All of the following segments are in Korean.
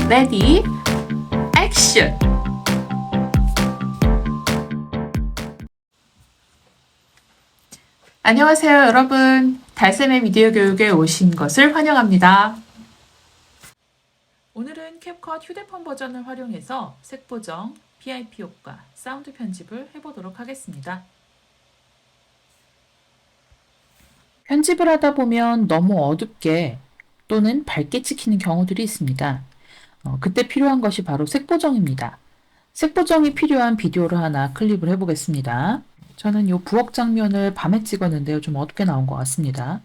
레디, 액션! 안녕하세요, 여러분. 달쌤의 미디어 교육에 오신 것을 환영합니다. 오늘은 캡컷 휴대폰 버전을 활용해서 색 보정, PIP 효과, 사운드 편집을 해보도록 하겠습니다. 편집을 하다 보면 너무 어둡게 또는 밝게 찍히는 경우들이 있습니다. 그때 필요한 것이 바로 색 보정입니다. 색 보정이 필요한 비디오를 하나 클립을 해보겠습니다. 저는 이 부엌 장면을 밤에 찍었는데요. 좀 어둡게 나온 것 같습니다.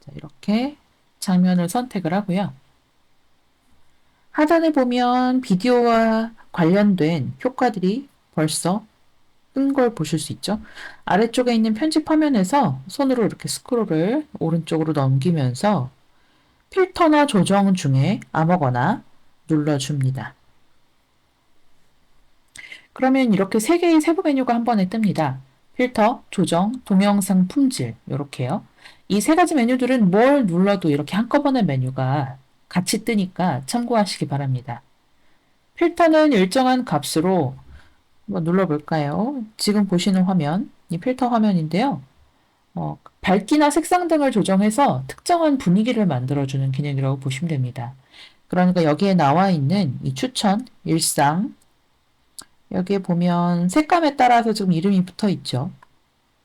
자, 이렇게 장면을 선택을 하고요. 하단에 보면 비디오와 관련된 효과들이 벌써 뜬 걸 보실 수 있죠. 아래쪽에 있는 편집 화면에서 손으로 이렇게 스크롤을 오른쪽으로 넘기면서 필터나 조정 중에 아무거나 눌러줍니다. 그러면 이렇게 세 개의 세부 메뉴가 한 번에 뜹니다. 필터, 조정, 동영상 품질 이렇게요. 이 세 가지 메뉴들은 뭘 눌러도 이렇게 한꺼번에 메뉴가 같이 뜨니까 참고하시기 바랍니다. 필터는 일정한 값으로 한번 눌러볼까요? 지금 보시는 화면, 이 필터 화면인데요. 밝기나 색상 등을 조정해서 특정한 분위기를 만들어주는 기능이라고 보시면 됩니다. 그러니까 여기에 나와 있는 이 추천, 일상, 여기에 보면 색감에 따라서 지금 이름이 붙어 있죠.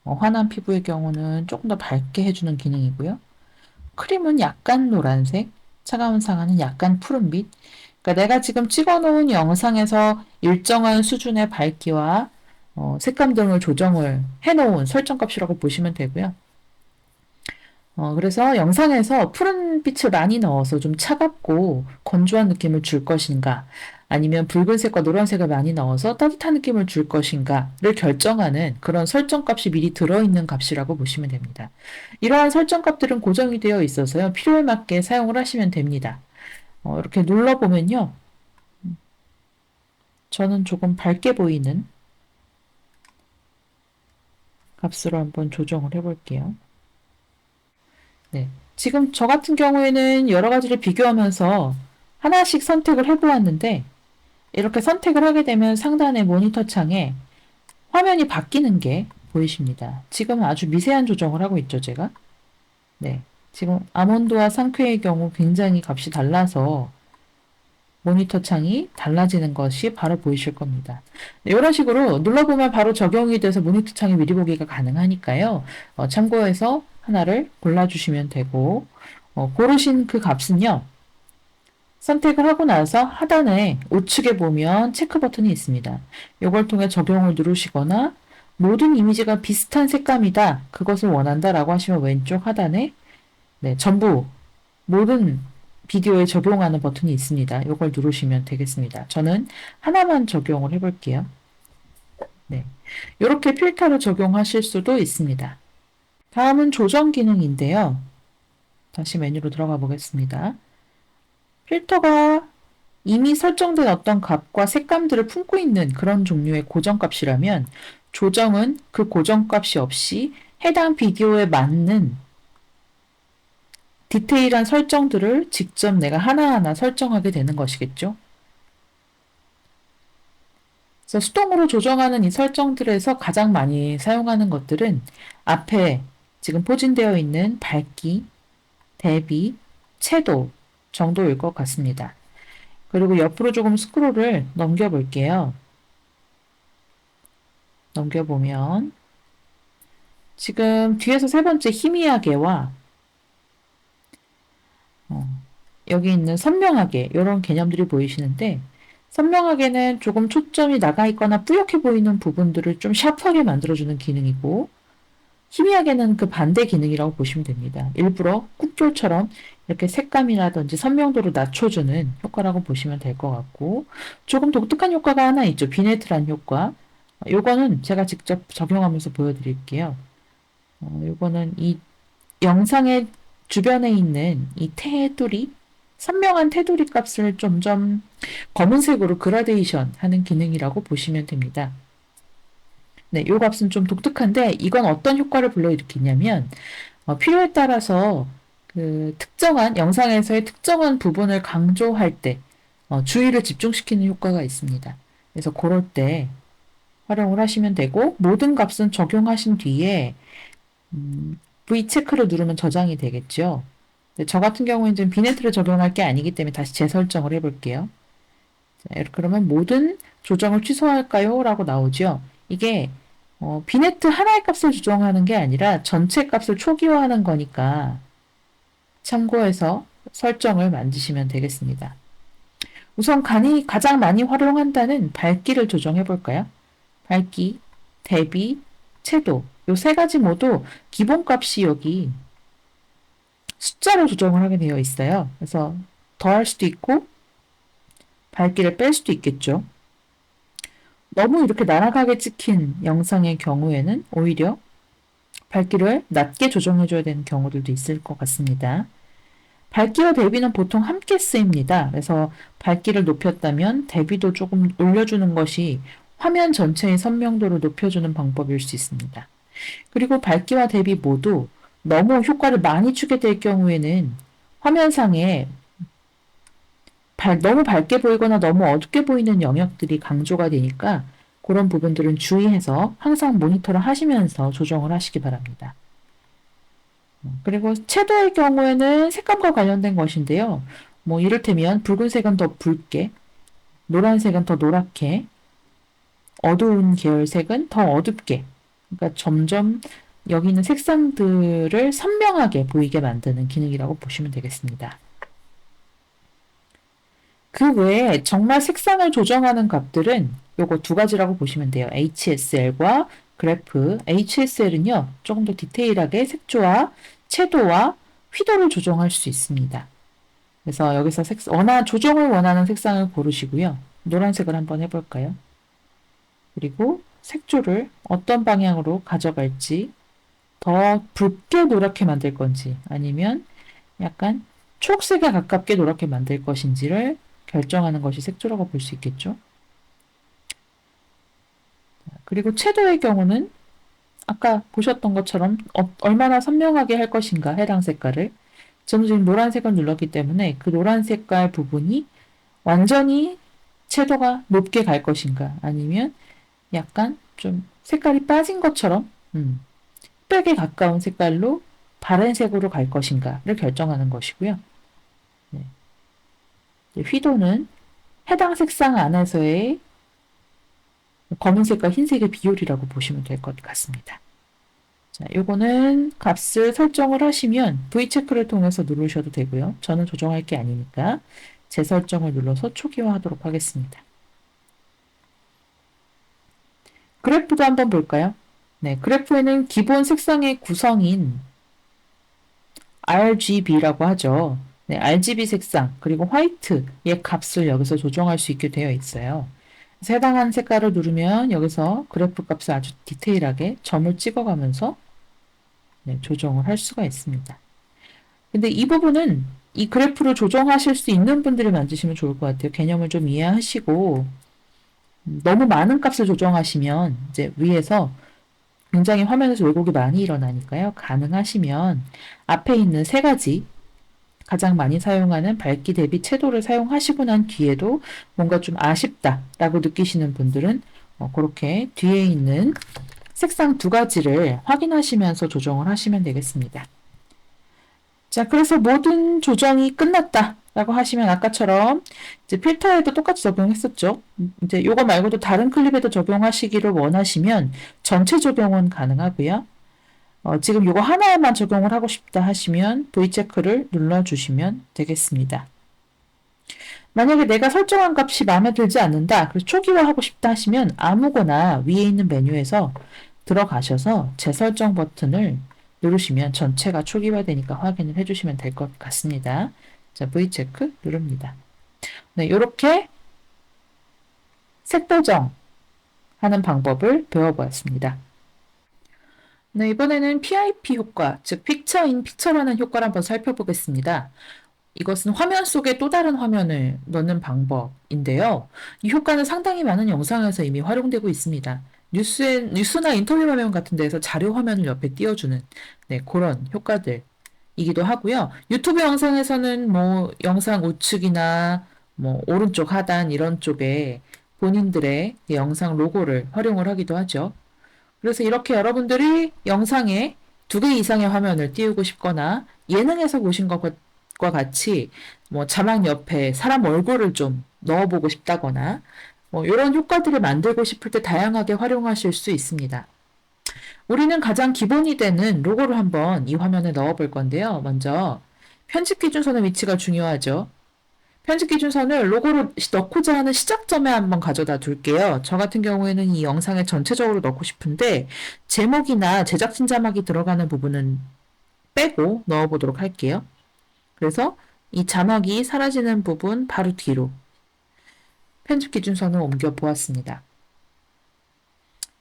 환한 피부의 경우는 조금 더 밝게 해주는 기능이고요. 크림은 약간 노란색, 차가운 상아는 약간 푸른빛. 그러니까 내가 지금 찍어놓은 영상에서 일정한 수준의 밝기와 색감 등을 조정을 해놓은 설정값이라고 보시면 되고요. 그래서 영상에서 푸른빛을 많이 넣어서 좀 차갑고 건조한 느낌을 줄 것인가, 아니면 붉은색과 노란색을 많이 넣어서 따뜻한 느낌을 줄 것인가를 결정하는 그런 설정값이 미리 들어있는 값이라고 보시면 됩니다. 이러한 설정값들은 고정이 되어 있어서요. 필요에 맞게 사용을 하시면 됩니다. 이렇게 눌러보면요. 저는 조금 밝게 보이는 값으로 한번 조정을 해볼게요. 네. 지금 저 같은 경우에는 여러 가지를 비교하면서 하나씩 선택을 해보았는데, 이렇게 선택을 하게 되면 상단의 모니터 창에 화면이 바뀌는 게 보이십니다. 지금 아주 미세한 조정을 하고 있죠, 제가. 네. 지금 아몬드와 상쾌의 경우 굉장히 값이 달라서 모니터 창이 달라지는 것이 바로 보이실 겁니다. 네, 이런 식으로 눌러보면 바로 적용이 돼서 모니터 창이 미리 보기가 가능하니까요. 참고해서 하나를 골라주시면 되고, 고르신 그 값은요. 선택을 하고 나서 하단에 우측에 보면 체크 버튼이 있습니다. 이걸 통해 적용을 누르시거나 모든 이미지가 비슷한 색감이다. 그것을 원한다라고 하시면 왼쪽 하단에 전부 모든 비디오에 적용하는 버튼이 있습니다. 이걸 누르시면 되겠습니다. 저는 하나만 적용을 해볼게요. 네, 이렇게 필터를 적용하실 수도 있습니다. 다음은 조정 기능인데요. 다시 메뉴로 들어가 보겠습니다. 필터가 이미 설정된 어떤 값과 색감들을 품고 있는 그런 종류의 고정값이라면 조정은 그 고정값이 없이 해당 비디오에 맞는 디테일한 설정들을 직접 내가 하나하나 설정하게 되는 것이겠죠. 그래서 수동으로 조정하는 이 설정들에서 가장 많이 사용하는 것들은 앞에 지금 포진되어 있는 밝기, 대비, 채도 정도일 것 같습니다. 그리고 옆으로 조금 스크롤을 넘겨볼게요. 넘겨보면 지금 뒤에서 세 번째 희미하게와 여기 있는 선명하게 이런 개념들이 보이시는데, 선명하게는 조금 초점이 나가 있거나 뿌옇게 보이는 부분들을 좀 샤프하게 만들어주는 기능이고, 희미하게는 그 반대 기능이라고 보시면 됩니다. 일부러 꾹졸처럼 이렇게 색감이라든지 선명도를 낮춰주는 효과라고 보시면 될 것 같고, 조금 독특한 효과가 하나 있죠. 비네트란 효과. 요거는 제가 직접 적용하면서 보여드릴게요. 요거는 이 영상의 주변에 있는 이 테두리, 선명한 테두리 값을 점점 검은색으로 그라데이션 하는 기능이라고 보시면 됩니다. 네, 요 값은 좀 독특한데 이건 어떤 효과를 불러일으키냐면 필요에 따라서 그 특정한 영상에서의 특정한 부분을 강조할 때 주의를 집중시키는 효과가 있습니다. 그래서 그럴 때 활용을 하시면 되고, 모든 값은 적용하신 뒤에 V 체크를 누르면 저장이 되겠죠. 근데 저 같은 경우에는 지금 비네트를 적용할 게 아니기 때문에 다시 재설정을 해볼게요. 자, 그러면 모든 조정을 취소할까요? 라고 나오죠. 이게 비네트 하나의 값을 조정하는 게 아니라 전체 값을 초기화하는 거니까 참고해서 설정을 만드시면 되겠습니다. 우선 가장 많이 활용한다는 밝기를 조정해 볼까요? 밝기, 대비, 채도 요 세 가지 모두 기본값이 여기 숫자로 조정을 하게 되어 있어요. 그래서 더할 수도 있고 밝기를 뺄 수도 있겠죠. 너무 이렇게 날아가게 찍힌 영상의 경우에는 오히려 밝기를 낮게 조정해줘야 되는 경우들도 있을 것 같습니다. 밝기와 대비는 보통 함께 쓰입니다. 그래서 밝기를 높였다면 대비도 조금 올려주는 것이 화면 전체의 선명도를 높여주는 방법일 수 있습니다. 그리고 밝기와 대비 모두 너무 효과를 많이 주게 될 경우에는 화면상에 너무 밝게 보이거나 너무 어둡게 보이는 영역들이 강조가 되니까 그런 부분들은 주의해서 항상 모니터를 하시면서 조정을 하시기 바랍니다. 그리고 채도의 경우에는 색감과 관련된 것인데요. 이를테면 붉은색은 더 붉게, 노란색은 더 노랗게, 어두운 계열색은 더 어둡게. 그러니까 점점 여기 있는 색상들을 선명하게 보이게 만드는 기능이라고 보시면 되겠습니다. 그 외에 정말 색상을 조정하는 값들은 요거 두 가지라고 보시면 돼요. HSL과 그래프. HSL은요, 조금 더 디테일하게 색조와 채도와 휘도를 조정할 수 있습니다. 그래서 여기서 조정을 원하는 색상을 고르시고요. 노란색을 한번 해볼까요? 그리고 색조를 어떤 방향으로 가져갈지, 더 붉게 노랗게 만들 건지, 아니면 약간 초록색에 가깝게 노랗게 만들 것인지를 결정하는 것이 색조라고 볼 수 있겠죠. 그리고 채도의 경우는 아까 보셨던 것처럼 얼마나 선명하게 할 것인가, 해당 색깔을. 저는 지금 노란색을 눌렀기 때문에 그 노란 색깔 부분이 완전히 채도가 높게 갈 것인가, 아니면 약간 좀 색깔이 빠진 것처럼 흑백에 가까운 색깔로 바른 색으로 갈 것인가를 결정하는 것이고요. 네. 휘도는 해당 색상 안에서의 검은색과 흰색의 비율이라고 보시면 될 것 같습니다. 자, 요거는 값을 설정을 하시면 V체크를 통해서 누르셔도 되고요. 저는 조정할 게 아니니까 재설정을 눌러서 초기화하도록 하겠습니다. 그래프도 한번 볼까요? 네, 그래프에는 기본 색상의 구성인 RGB라고 하죠. 네, RGB 색상 그리고 화이트의 값을 여기서 조정할 수 있게 되어 있어요. 그래서 해당하는 색깔을 누르면 여기서 그래프 값을 아주 디테일하게 점을 찍어가면서 조정을 할 수가 있습니다. 근데 이 부분은 이 그래프를 조정하실 수 있는 분들이 만드시면 좋을 것 같아요. 개념을 좀 이해하시고 너무 많은 값을 조정하시면 이제 위에서 굉장히 화면에서 왜곡이 많이 일어나니까요. 가능하시면 앞에 있는 세 가지 가장 많이 사용하는 밝기 대비 채도를 사용하시고 난 뒤에도 뭔가 좀 아쉽다라고 느끼시는 분들은 그렇게 뒤에 있는 색상 두 가지를 확인하시면서 조정을 하시면 되겠습니다. 자, 그래서 모든 조정이 끝났다 라고 하시면 아까처럼 이제 필터에도 똑같이 적용했었죠. 이제 요거 말고도 다른 클립에도 적용하시기를 원하시면 전체 적용은 가능하고요. 지금 요거 하나에만 적용을 하고 싶다 하시면 V체크를 눌러주시면 되겠습니다. 만약에 내가 설정한 값이 마음에 들지 않는다, 그래서 초기화하고 싶다 하시면 아무거나 위에 있는 메뉴에서 들어가셔서 재설정 버튼을 누르시면 전체가 초기화되니까 확인을 해주시면 될 것 같습니다. 자, V체크 누릅니다. 네, 이렇게 색보정 하는 방법을 배워보았습니다. 네, 이번에는 PIP 효과, 즉 픽처 인 픽처라는 효과를 한번 살펴보겠습니다. 이것은 화면 속에 또 다른 화면을 넣는 방법인데요. 이 효과는 상당히 많은 영상에서 이미 활용되고 있습니다. 뉴스나 인터뷰 화면 같은 데에서 자료 화면을 옆에 띄워주는 그런 효과들이기도 하고요. 유튜브 영상에서는 영상 우측이나 뭐 오른쪽 하단 이런 쪽에 본인들의 영상 로고를 활용을 하기도 하죠. 그래서 이렇게 여러분들이 영상에 2개 이상의 화면을 띄우고 싶거나 예능에서 보신 것과 같이 뭐 자막 옆에 사람 얼굴을 좀 넣어보고 싶다거나 뭐 이런 효과들을 만들고 싶을 때 다양하게 활용하실 수 있습니다. 우리는 가장 기본이 되는 로고를 한번 이 화면에 넣어 볼 건데요. 먼저 편집 기준선의 위치가 중요하죠. 편집 기준선을 로고를 넣고자 하는 시작점에 한번 가져다 둘게요. 저 같은 경우에는 이 영상에 전체적으로 넣고 싶은데 제목이나 제작진 자막이 들어가는 부분은 빼고 넣어보도록 할게요. 그래서 이 자막이 사라지는 부분 바로 뒤로 편집 기준선을 옮겨 보았습니다.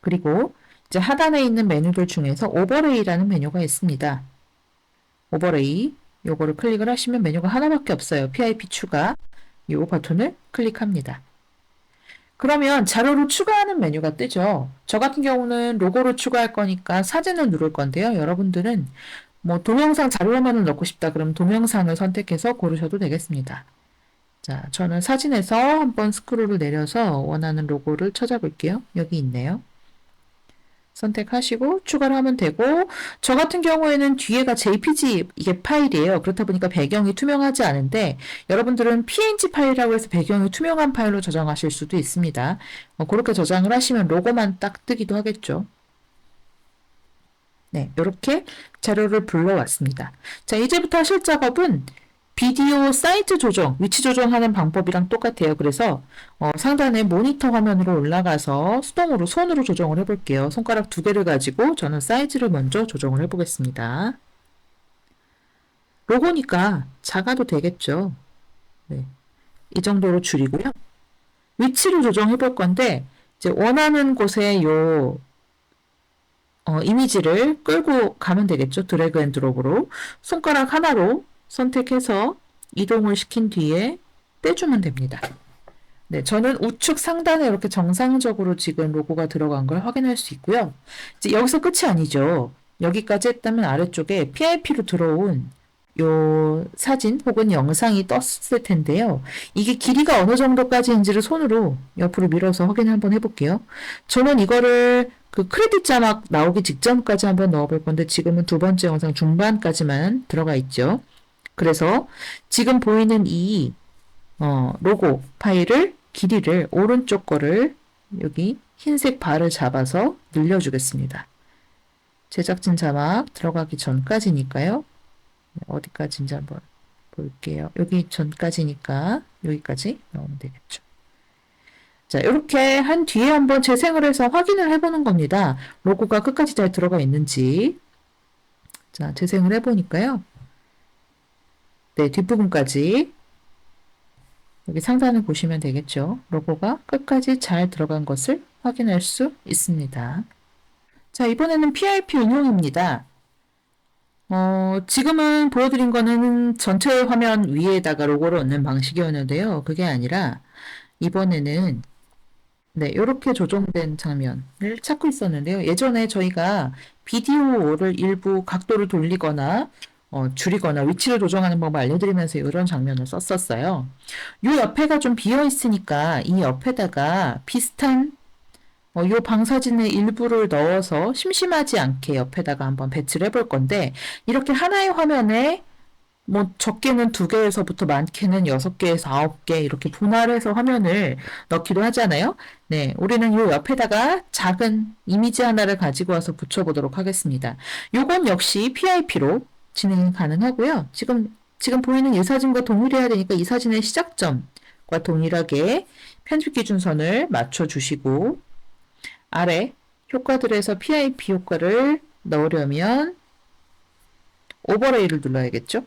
그리고 이제 하단에 있는 메뉴들 중에서 오버레이라는 메뉴가 있습니다. 오버레이 요거를 클릭을 하시면 메뉴가 하나밖에 없어요. PIP 추가 이 버튼을 클릭합니다. 그러면 자료를 추가하는 메뉴가 뜨죠. 저 같은 경우는 로고를 추가할 거니까 사진을 누를 건데요. 여러분들은 뭐 동영상 자료 화면을 넣고 싶다 그러면 동영상을 선택해서 고르셔도 되겠습니다. 자, 저는 사진에서 한번 스크롤을 내려서 원하는 로고를 찾아볼게요. 여기 있네요. 선택하시고 추가를 하면 되고 저 같은 경우에는 뒤에가 JPG 이게 파일이에요. 그렇다 보니까 배경이 투명하지 않은데 여러분들은 PNG 파일이라고 해서 배경이 투명한 파일로 저장하실 수도 있습니다. 그렇게 저장을 하시면 로고만 딱 뜨기도 하겠죠. 네, 이렇게 자료를 불러왔습니다. 자, 이제부터 하실 작업은 비디오 사이즈 조정, 위치 조정하는 방법이랑 똑같아요. 그래서 상단에 모니터 화면으로 올라가서 수동으로 손으로 조정을 해볼게요. 손가락 2개를 가지고 저는 사이즈를 먼저 조정을 해보겠습니다. 로고니까 작아도 되겠죠. 네, 이 정도로 줄이고요. 위치를 조정해 볼 건데 이제 원하는 곳에 요 이미지를 끌고 가면 되겠죠. 드래그 앤 드롭으로 손가락 하나로 선택해서 이동을 시킨 뒤에 떼주면 됩니다. 네, 저는 우측 상단에 이렇게 정상적으로 지금 로고가 들어간 걸 확인할 수 있고요. 이제 여기서 끝이 아니죠. 여기까지 했다면 아래쪽에 PIP로 들어온 요 사진 혹은 영상이 떴을 텐데요. 이게 길이가 어느 정도까지인지를 손으로 옆으로 밀어서 확인 한번 해볼게요. 저는 이거를 그 크레딧 자막 나오기 직전까지 한번 넣어볼 건데 지금은 2번째 영상 중반까지만 들어가 있죠. 그래서 지금 보이는 이 로고 파일을 길이를 오른쪽 거를 여기 흰색 바를 잡아서 늘려주겠습니다. 제작진 자막 들어가기 전까지니까요. 어디까지인지 한번 볼게요. 여기 전까지니까 여기까지 넣으면 되겠죠. 자, 이렇게 한 뒤에 한번 재생을 해서 확인을 해보는 겁니다. 로고가 끝까지 잘 들어가 있는지. 자, 재생을 해보니까요. 네, 뒷부분까지 여기 상단을 보시면 되겠죠. 로고가 끝까지 잘 들어간 것을 확인할 수 있습니다. 자, 이번에는 PIP 응용입니다. 지금은 보여드린 거는 전체 화면 위에다가 로고를 얹는 방식이었는데요. 그게 아니라 이번에는 네, 이렇게 조정된 장면을 찾고 있었는데요. 예전에 저희가 비디오를 일부 각도를 돌리거나 줄이거나 위치를 조정하는 방법을 알려드리면서 이런 장면을 썼었어요. 요 옆에가 좀 비어 있으니까 이 옆에다가 비슷한 요 방사진의 일부를 넣어서 심심하지 않게 옆에다가 한번 배치를 해볼 건데 이렇게 하나의 화면에 뭐 적게는 2개에서부터 많게는 6개에서 9개 이렇게 분할해서 화면을 넣기도 하잖아요. 네, 우리는 요 옆에다가 작은 이미지 하나를 가지고 와서 붙여보도록 하겠습니다. 요건 역시 PIP로 진행이 가능하고요. 지금 보이는 이 사진과 동일해야 되니까 이 사진의 시작점과 동일하게 편집 기준선을 맞춰주시고 아래 효과들에서 PIP 효과를 넣으려면 오버레이를 눌러야겠죠?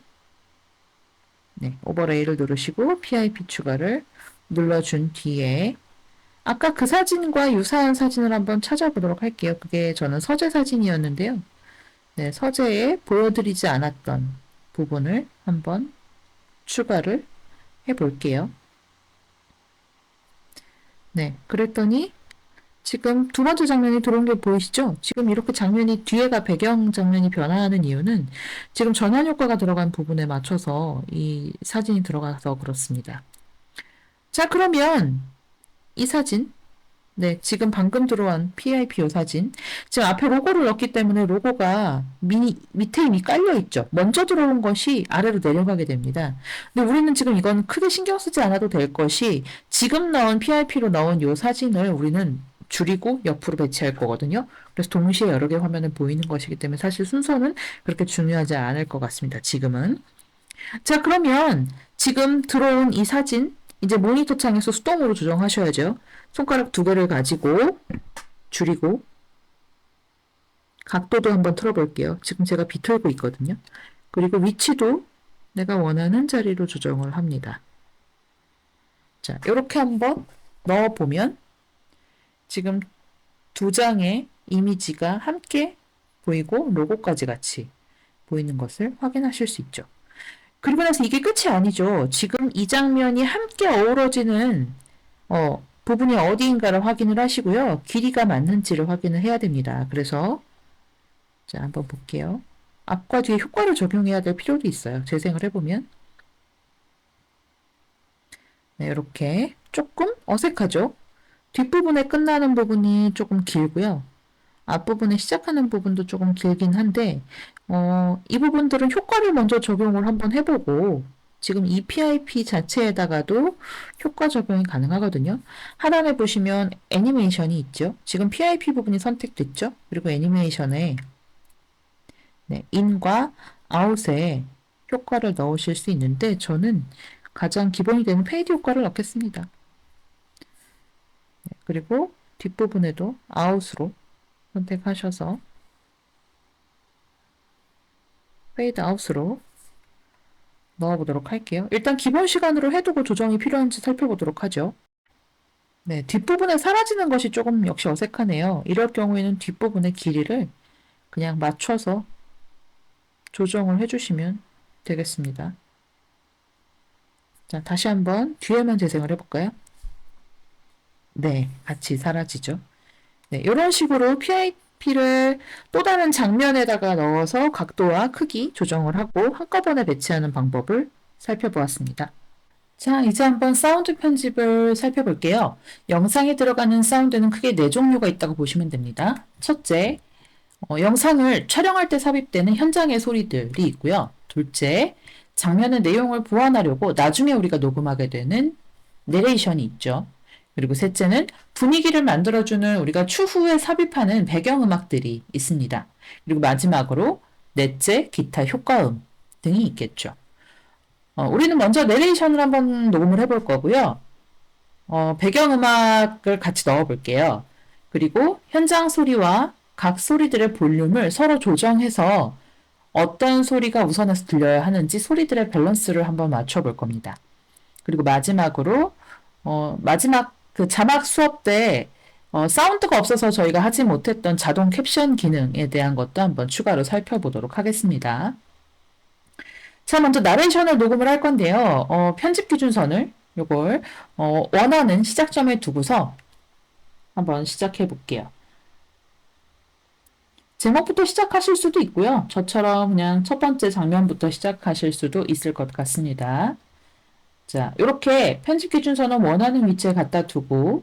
네, 오버레이를 누르시고 PIP 추가를 눌러준 뒤에 아까 그 사진과 유사한 사진을 한번 찾아보도록 할게요. 그게 저는 서재 사진이었는데요. 네, 서재에 보여드리지 않았던 부분을 한번 추가를 해볼게요. 네, 그랬더니 지금 2번째 장면이 들어온 게 보이시죠? 지금 이렇게 장면이 뒤에가 배경 장면이 변화하는 이유는 지금 전환 효과가 들어간 부분에 맞춰서 이 사진이 들어가서 그렇습니다. 자, 그러면 이 사진, 네, 지금 방금 들어온 PIP 요 사진. 지금 앞에 로고를 넣었기 때문에 로고가 밑에 이미 깔려 있죠. 먼저 들어온 것이 아래로 내려가게 됩니다. 근데 우리는 지금 이건 크게 신경 쓰지 않아도 될 것이 지금 넣은 PIP로 넣은 요 사진을 우리는 줄이고 옆으로 배치할 거거든요. 그래서 동시에 여러 개 화면을 보이는 것이기 때문에 사실 순서는 그렇게 중요하지 않을 것 같습니다. 지금은. 자, 그러면 지금 들어온 이 사진, 이제 모니터 창에서 수동으로 조정하셔야죠. 손가락 두 개를 가지고 줄이고 각도도 한번 틀어볼게요. 지금 제가 비틀고 있거든요. 그리고 위치도 내가 원하는 자리로 조정을 합니다. 자, 이렇게 한번 넣어보면 지금 두 장의 이미지가 함께 보이고 로고까지 같이 보이는 것을 확인하실 수 있죠. 그리고 나서 이게 끝이 아니죠. 지금 이 장면이 함께 어우러지는 부분이 어디인가를 확인을 하시고요. 길이가 맞는지를 확인을 해야 됩니다. 그래서 자, 한번 볼게요. 앞과 뒤에 효과를 적용해야 될 필요도 있어요. 재생을 해보면 네, 이렇게 조금 어색하죠. 뒷부분에 끝나는 부분이 조금 길고요. 앞부분에 시작하는 부분도 조금 길긴 한데 이 부분들은 효과를 먼저 적용을 한번 해보고 지금 이 PIP 자체에다가도 효과 적용이 가능하거든요. 하단에 보시면 애니메이션이 있죠. 지금 PIP 부분이 선택됐죠. 그리고 애니메이션에 네, 인과 아웃에 효과를 넣으실 수 있는데 저는 가장 기본이 되는 페이드 효과를 넣겠습니다. 네, 그리고 뒷부분에도 아웃으로 선택하셔서 페이드 아웃으로 넣어보도록 할게요. 일단 기본 시간으로 해두고 조정이 필요한지 살펴보도록 하죠. 네, 뒷부분에 사라지는 것이 조금 역시 어색하네요. 이럴 경우에는 뒷부분의 길이를 그냥 맞춰서 조정을 해주시면 되겠습니다. 자, 다시 한번 뒤에만 재생을 해볼까요? 네, 같이 사라지죠. 네, 이런 식으로 PIP를 또 다른 장면에다가 넣어서 각도와 크기 조정을 하고 한꺼번에 배치하는 방법을 살펴보았습니다. 자, 이제 한번 사운드 편집을 살펴볼게요. 영상에 들어가는 사운드는 크게 네 종류가 있다고 보시면 됩니다. 첫째, 영상을 촬영할 때 삽입되는 현장의 소리들이 있고요. 둘째, 장면의 내용을 보완하려고 나중에 우리가 녹음하게 되는 내레이션이 있죠. 그리고 셋째는 분위기를 만들어주는 우리가 추후에 삽입하는 배경음악들이 있습니다. 그리고 마지막으로 넷째, 기타 효과음 등이 있겠죠. 우리는 먼저 내레이션을 한번 녹음을 해볼 거고요. 배경음악을 같이 넣어 볼게요. 그리고 현장 소리와 각 소리들의 볼륨을 서로 조정해서 어떤 소리가 우선해서 들려야 하는지 소리들의 밸런스를 한번 맞춰 볼 겁니다. 그리고 마지막으로, 마지막 그 자막 수업 때 사운드가 없어서 저희가 하지 못했던 자동 캡션 기능에 대한 것도 한번 추가로 살펴보도록 하겠습니다. 자, 먼저 나레이션을 녹음을 할 건데요. 편집 기준선을 요걸 원하는 시작점에 두고서 한번 시작해 볼게요. 제목부터 시작하실 수도 있고요. 저처럼 그냥 첫 번째 장면부터 시작하실 수도 있을 것 같습니다. 자, 이렇게 편집 기준선은 원하는 위치에 갖다 두고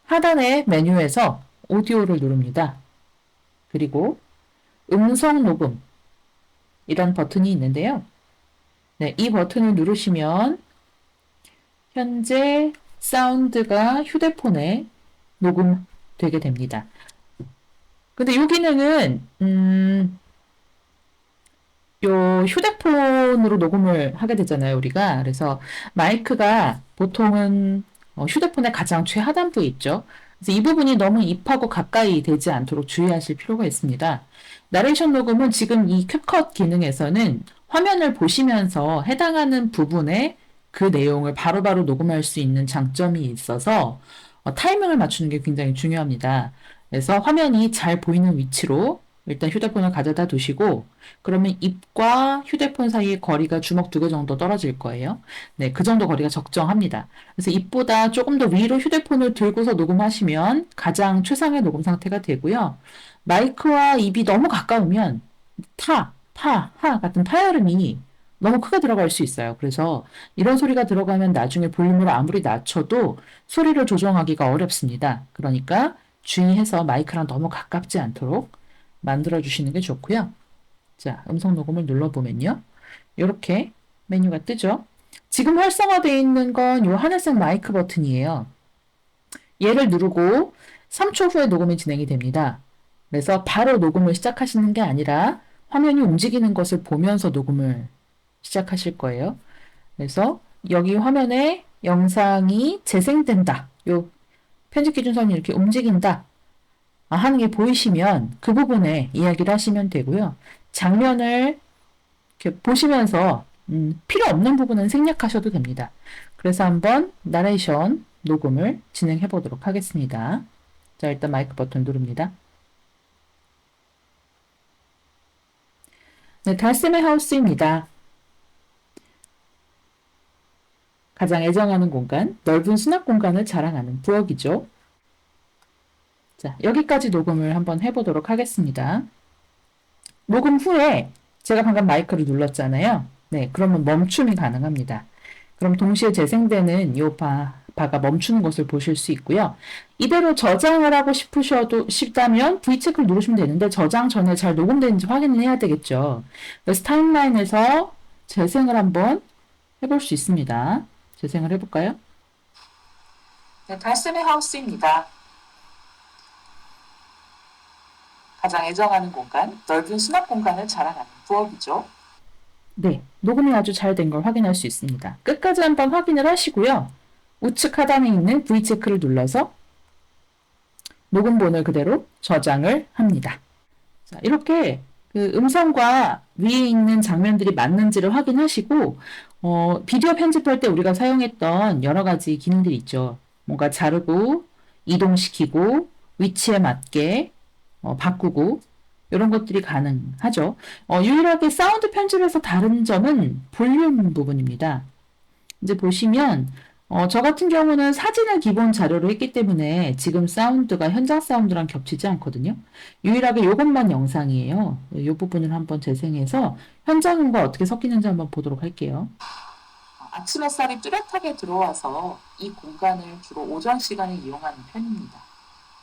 하단의 메뉴에서 오디오를 누릅니다. 그리고 음성 녹음 이런 버튼이 있는데요. 네, 이 버튼을 누르시면 현재 사운드가 휴대폰에 녹음되게 됩니다. 근데 이 기능은 요 휴대폰으로 녹음을 하게 되잖아요, 우리가. 그래서 마이크가 보통은 휴대폰의 가장 최하단부에 있죠. 그래서 이 부분이 너무 입하고 가까이 되지 않도록 주의하실 필요가 있습니다. 나레이션 녹음은 지금 이 캡컷 기능에서는 화면을 보시면서 해당하는 부분에 그 내용을 바로바로 녹음할 수 있는 장점이 있어서 타이밍을 맞추는 게 굉장히 중요합니다. 그래서 화면이 잘 보이는 위치로 일단 휴대폰을 가져다 두시고 그러면 입과 휴대폰 사이의 거리가 주먹 두 개 정도 떨어질 거예요. 네, 그 정도 거리가 적정합니다. 그래서 입보다 조금 더 위로 휴대폰을 들고서 녹음하시면 가장 최상의 녹음 상태가 되고요. 마이크와 입이 너무 가까우면 하 같은 파열음이 너무 크게 들어갈 수 있어요. 그래서 이런 소리가 들어가면 나중에 볼륨을 아무리 낮춰도 소리를 조정하기가 어렵습니다. 그러니까 주의해서 마이크랑 너무 가깝지 않도록 만들어 주시는 게 좋고요. 자, 음성 녹음을 눌러보면요. 이렇게 메뉴가 뜨죠. 지금 활성화되어 있는 건 이 하늘색 마이크 버튼이에요. 얘를 누르고 3초 후에 녹음이 진행이 됩니다. 그래서 바로 녹음을 시작하시는 게 아니라 화면이 움직이는 것을 보면서 녹음을 시작하실 거예요. 그래서 여기 화면에 영상이 재생된다. 요 편집 기준선이 이렇게 움직인다. 하는 게 보이시면 그 부분에 이야기를 하시면 되고요. 장면을 이렇게 보시면서 필요 없는 부분은 생략하셔도 됩니다. 그래서 한번 나레이션 녹음을 진행해 보도록 하겠습니다. 자, 일단 마이크 버튼 누릅니다. 네, 달샘의 하우스입니다. 가장 애정하는 공간, 넓은 수납 공간을 자랑하는 부엌이죠. 자, 여기까지 녹음을 한번 해보도록 하겠습니다. 녹음 후에 제가 방금 마이크를 눌렀잖아요. 네, 그러면 멈춤이 가능합니다. 그럼 동시에 재생되는 이 바가 멈추는 것을 보실 수 있고요. 이대로 저장을 하고 싶다면 V체크를 누르시면 되는데 저장 전에 잘 녹음되는지 확인을 해야 되겠죠. 그래서 타임라인에서 재생을 한번 해볼 수 있습니다. 재생을 해볼까요? 네, 달샘의 하우스입니다. 가장 애정하는 공간, 넓은 수납 공간을 자랑하는 부엌이죠. 네, 녹음이 아주 잘 된 걸 확인할 수 있습니다. 끝까지 한번 확인을 하시고요. 우측 하단에 있는 V체크를 눌러서 녹음본을 그대로 저장을 합니다. 자, 이렇게 그 음성과 위에 있는 장면들이 맞는지를 확인하시고 비디오 편집할 때 우리가 사용했던 여러 가지 기능들이 있죠. 뭔가 자르고 이동시키고 위치에 맞게 바꾸고 이런 것들이 가능하죠. 유일하게 사운드 편집에서 다른 점은 볼륨 부분입니다. 이제 보시면 저 같은 경우는 사진을 기본 자료로 했기 때문에 지금 사운드가 현장 사운드랑 겹치지 않거든요. 유일하게 이것만 영상이에요. 이 부분을 한번 재생해서 현장음과 어떻게 섞이는지 한번 보도록 할게요. 아침 햇살이 뚜렷하게 들어와서 이 공간을 주로 오전 시간에 이용하는 편입니다.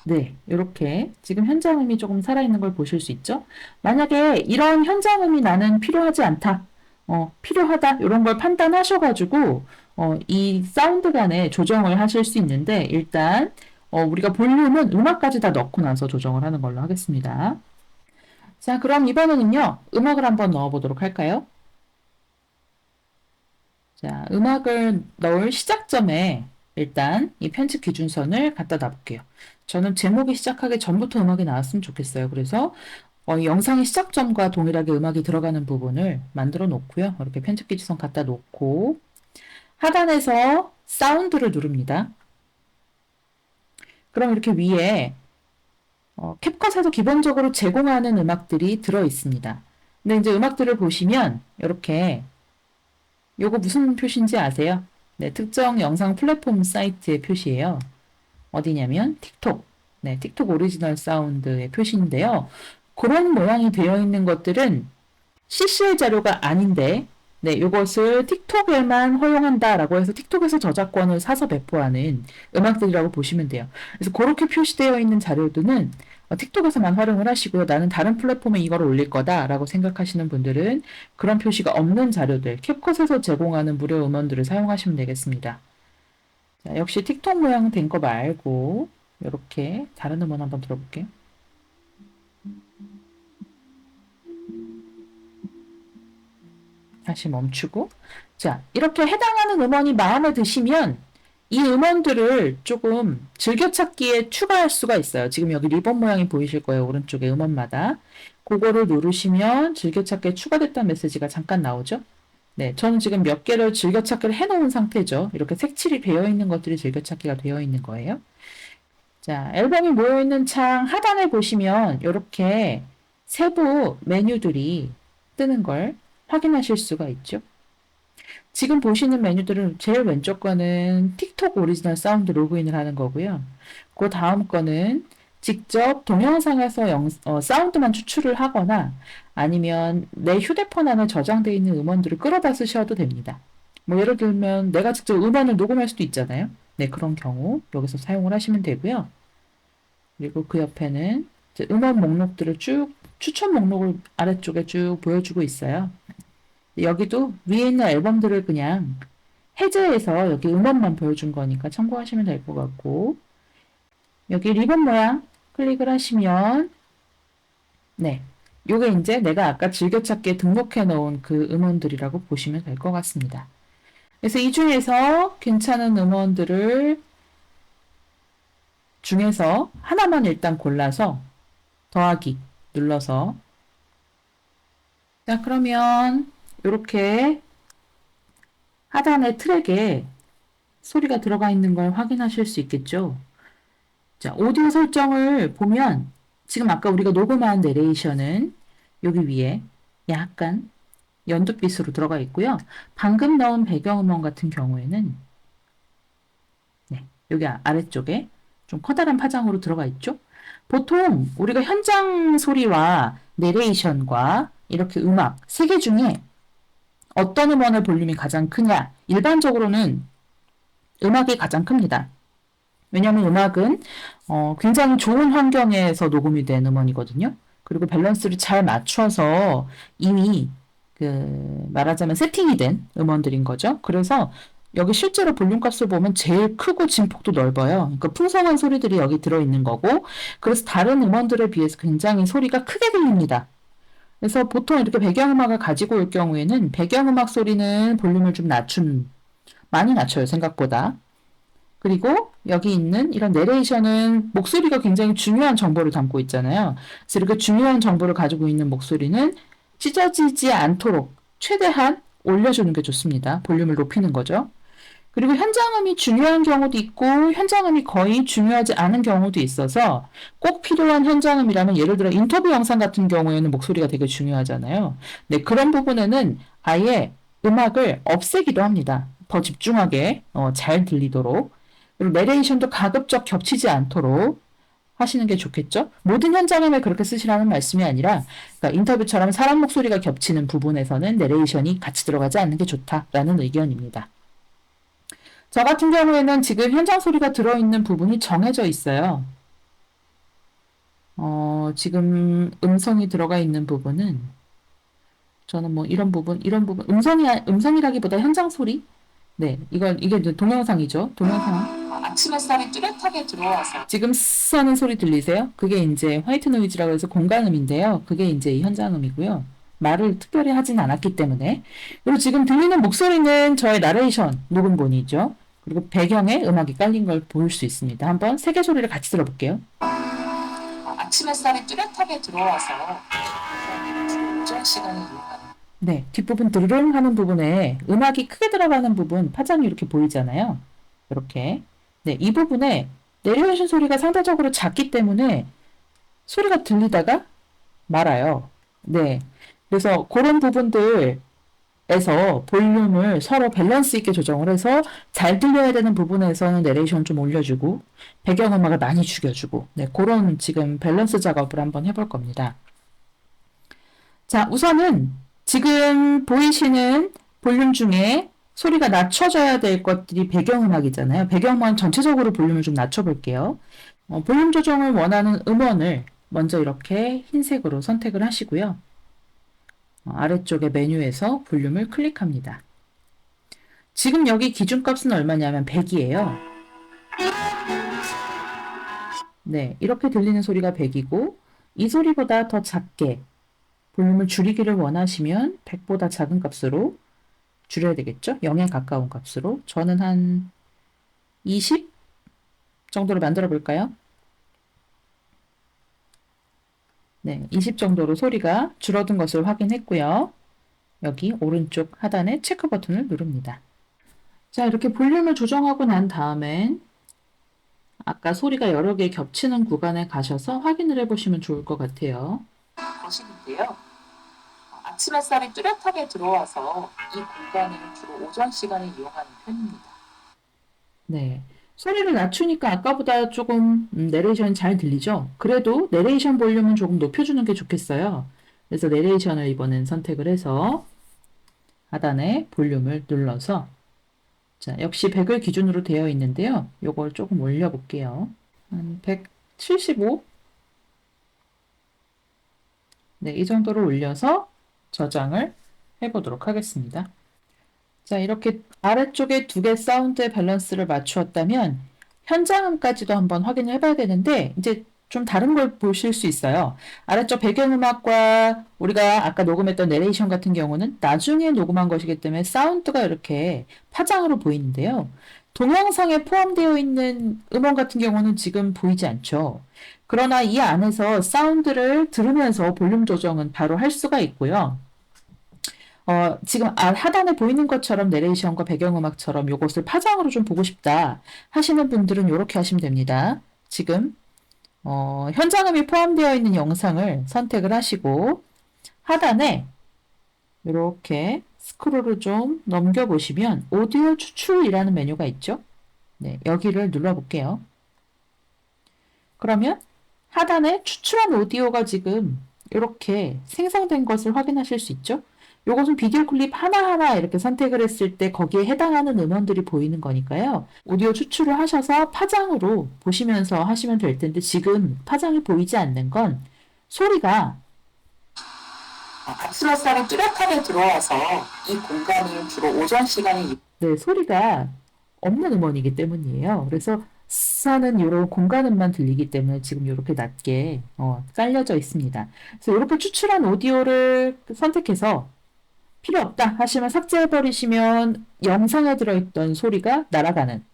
네, 이렇게 지금 현장음이 조금 살아있는 걸 보실 수 있죠? 만약에 이런 현장음이 나는 필요하지 않다, 필요하다, 이런 걸 판단하셔가지고, 이 사운드 간에 조정을 하실 수 있는데, 일단, 우리가 볼륨은 음악까지 다 넣고 나서 조정을 하는 걸로 하겠습니다. 자, 그럼 이번에는요, 음악을 한번 넣어보도록 할까요? 자, 음악을 넣을 시작점에 일단 이 편집 기준선을 갖다 놔볼게요. 저는 제목이 시작하기 전부터 음악이 나왔으면 좋겠어요. 그래서 이 영상의 시작점과 동일하게 음악이 들어가는 부분을 만들어 놓고요. 이렇게 편집 기준선 갖다 놓고 하단에서 사운드를 누릅니다. 그럼 이렇게 위에 캡컷에서 기본적으로 제공하는 음악들이 들어 있습니다. 근데 이제 음악들을 보시면 이렇게 요거 무슨 표시인지 아세요? 네, 특정 영상 플랫폼 사이트의 표시예요. 어디냐면 틱톡. 네, 틱톡 오리지널 사운드의 표시인데요. 그런 모양이 되어 있는 것들은 CCL 자료가 아닌데, 네, 이것을 틱톡에만 허용한다라고 해서 틱톡에서 저작권을 사서 배포하는 음악들이라고 보시면 돼요. 그래서 그렇게 표시되어 있는 자료들은 틱톡에서만 활용을 하시고요. 나는 다른 플랫폼에 이걸 올릴 거다라고 생각하시는 분들은 그런 표시가 없는 자료들, 캡컷에서 제공하는 무료 음원들을 사용하시면 되겠습니다. 자, 역시 틱톡 모양 된 거 말고 이렇게 다른 음원 한번 들어볼게요. 다시 멈추고 자, 이렇게 해당하는 음원이 마음에 드시면 이 음원들을 조금 즐겨찾기에 추가할 수가 있어요. 지금 여기 리본 모양이 보이실 거예요. 오른쪽에 음원마다. 그거를 누르시면 즐겨찾기에 추가됐다는 메시지가 잠깐 나오죠. 네, 저는 지금 몇 개를 즐겨찾기를 해놓은 상태죠. 이렇게 색칠이 되어 있는 것들이 즐겨찾기가 되어 있는 거예요. 자, 앨범이 모여있는 창 하단에 보시면 이렇게 세부 메뉴들이 뜨는 걸 확인하실 수가 있죠. 지금 보시는 메뉴들은 제일 왼쪽 거는 틱톡 오리지널 사운드 로그인을 하는 거고요. 그 다음 거는 직접 동영상에서 사운드만 추출을 하거나 아니면 내 휴대폰 안에 저장되어 있는 음원들을 끌어다 쓰셔도 됩니다. 뭐 예를 들면 내가 직접 음원을 녹음할 수도 있잖아요. 네, 그런 경우 여기서 사용을 하시면 되고요. 그리고 그 옆에는 이제 음원 목록들을 쭉 추천 목록을 아래쪽에 쭉 보여주고 있어요. 여기도 위에 있는 앨범들을 그냥 해제해서 여기 음원만 보여준 거니까 참고하시면 될 것 같고, 여기 리본 모양 클릭을 하시면 네, 요게 이제 내가 아까 즐겨찾기에 등록해 놓은 그 음원들이라고 보시면 될 것 같습니다. 그래서 이 중에서 괜찮은 음원들을 중에서 하나만 일단 골라서 더하기 눌러서, 자, 그러면 이렇게 하단의 트랙에 소리가 들어가 있는 걸 확인하실 수 있겠죠. 자, 오디오 설정을 보면 지금 아까 우리가 녹음한 내레이션은 여기 위에 약간 연두빛으로 들어가 있고요. 방금 넣은 배경음원 같은 경우에는 네, 여기 아래쪽에 좀 커다란 파장으로 들어가 있죠. 보통 우리가 현장 소리와 내레이션과 이렇게 음악 세 개 중에 어떤 음원의 볼륨이 가장 크냐? 일반적으로는 음악이 가장 큽니다. 왜냐하면 음악은 굉장히 좋은 환경에서 녹음이 된 음원이거든요. 그리고 밸런스를 잘 맞춰서 이미 말하자면 세팅이 된 음원들인 거죠. 그래서 여기 실제로 볼륨 값을 보면 제일 크고 진폭도 넓어요. 그러니까 풍성한 소리들이 여기 들어있는 거고, 그래서 다른 음원들에 비해서 굉장히 소리가 크게 들립니다. 그래서 보통 이렇게 배경음악을 가지고 올 경우에는 배경음악 소리는 볼륨을 좀 많이 낮춰요, 생각보다. 그리고 여기 있는 이런 내레이션은 목소리가 굉장히 중요한 정보를 담고 있잖아요. 그래서 이렇게 중요한 정보를 가지고 있는 목소리는 찢어지지 않도록 최대한 올려주는 게 좋습니다. 볼륨을 높이는 거죠. 그리고 현장음이 중요한 경우도 있고 현장음이 거의 중요하지 않은 경우도 있어서 꼭 필요한 현장음이라면 예를 들어 인터뷰 영상 같은 경우에는 목소리가 되게 중요하잖아요. 네, 그런 부분에는 아예 음악을 없애기도 합니다. 더 집중하게 잘 들리도록. 그리고 내레이션도 가급적 겹치지 않도록 하시는 게 좋겠죠? 모든 현장음에 그렇게 쓰시라는 말씀이 아니라, 그러니까 인터뷰처럼 사람 목소리가 겹치는 부분에서는 내레이션이 같이 들어가지 않는 게 좋다라는 의견입니다. 저 같은 경우에는 지금 현장 소리가 들어있는 부분이 정해져 있어요. 지금 음성이 들어가 있는 부분은 저는 뭐 이런 부분, 음성이라기보다 현장 소리? 네, 이게 이제 동영상이죠. 동영상. 아침 햇살이 뚜렷하게 들어와서. 지금 스스 하는 소리 들리세요? 그게 이제 화이트 노이즈라고 해서 공간음인데요. 그게 이제 이 현장음이고요. 말을 특별히 하진 않았기 때문에. 그리고 지금 들리는 목소리는 저의 나레이션 녹음본이죠. 그리고 배경에 음악이 깔린 걸 볼 수 있습니다. 한번 세개 소리를 같이 들어볼게요. 아침 햇살이 뚜렷하게 들어와서 오전 시간에 이용하는. 네, 뒷부분 드르릉 하는 부분에 음악이 크게 들어가는 부분 파장이 이렇게 보이잖아요. 이렇게. 네, 이 부분에 내레이션 소리가 상대적으로 작기 때문에 소리가 들리다가 말아요. 네. 그래서 그런 부분들에서 볼륨을 서로 밸런스 있게 조정을 해서 잘 들려야 되는 부분에서는 내레이션 좀 올려주고 배경음악을 많이 죽여주고 네, 그런 지금 밸런스 작업을 한번 해볼 겁니다. 자, 우선은 지금 보이시는 볼륨 중에 소리가 낮춰져야 될 것들이 배경음악이잖아요. 배경음악 전체적으로 볼륨을 좀 낮춰볼게요. 볼륨 조정을 원하는 음원을 먼저 이렇게 흰색으로 선택을 하시고요. 아래쪽에 메뉴에서 볼륨을 클릭합니다. 지금 여기 기준값은 얼마냐면 100이에요. 네, 이렇게 들리는 소리가 100이고 이 소리보다 더 작게 볼륨을 줄이기를 원하시면 100보다 작은 값으로 줄여야 되겠죠? 0에 가까운 값으로. 저는 한 20 정도로 만들어 볼까요? 네, 20 정도로 소리가 줄어든 것을 확인했고요. 여기 오른쪽 하단에 체크 버튼을 누릅니다. 자, 이렇게 볼륨을 조정하고 난 다음엔 아까 소리가 여러 개 겹치는 구간에 가셔서 확인을 해보시면 좋을 것 같아요. 보시는데요. 아침 햇살이 뚜렷하게 들어와서 이 공간을 주로 오전 시간에 이용하는 편입니다. 네. 소리를 낮추니까 아까보다 조금 내레이션이 잘 들리죠? 그래도 내레이션 볼륨은 조금 높여주는 게 좋겠어요. 그래서 내레이션을 이번엔 선택을 해서 하단에 볼륨을 눌러서 자, 역시 100을 기준으로 되어 있는데요. 요걸 조금 올려볼게요. 한 175? 네, 이 정도로 올려서 저장을 해보도록 하겠습니다. 자, 이렇게 아래쪽에 두 개 사운드의 밸런스를 맞추었다면 현장음까지도 한번 확인을 해봐야 되는데 이제 좀 다른 걸 보실 수 있어요. 아래쪽 배경음악과 우리가 아까 녹음했던 내레이션 같은 경우는 나중에 녹음한 것이기 때문에 사운드가 이렇게 파장으로 보이는데요. 동영상에 포함되어 있는 음원 같은 경우는 지금 보이지 않죠. 그러나 이 안에서 사운드를 들으면서 볼륨 조정은 바로 할 수가 있고요. 지금 하단에 보이는 것처럼 내레이션과 배경음악처럼 이것을 파장으로 좀 보고 싶다 하시는 분들은 이렇게 하시면 됩니다. 지금 현장음이 포함되어 있는 영상을 선택을 하시고 하단에 이렇게 스크롤을 좀 넘겨보시면 오디오 추출이라는 메뉴가 있죠. 네, 여기를 눌러볼게요. 그러면 하단에 추출한 오디오가 지금 이렇게 생성된 것을 확인하실 수 있죠. 요것은 비디오 클립 하나하나 이렇게 선택을 했을 때 거기에 해당하는 음원들이 보이는 거니까요. 오디오 추출을 하셔서 파장으로 보시면서 하시면 될 텐데 지금 파장이 보이지 않는 건 소리가 아슬아슬하게 뚜렷하게 들어와서 이 공간이 주로 오전 시간에 네, 소리가 없는 음원이기 때문이에요. 그래서 사는 이런 공간음만 들리기 때문에 지금 이렇게 낮게 깔려져 있습니다. 그래서 이렇게 추출한 오디오를 선택해서 필요 없다 하시면 삭제해 버리시면 영상에 들어있던 소리가 날아가는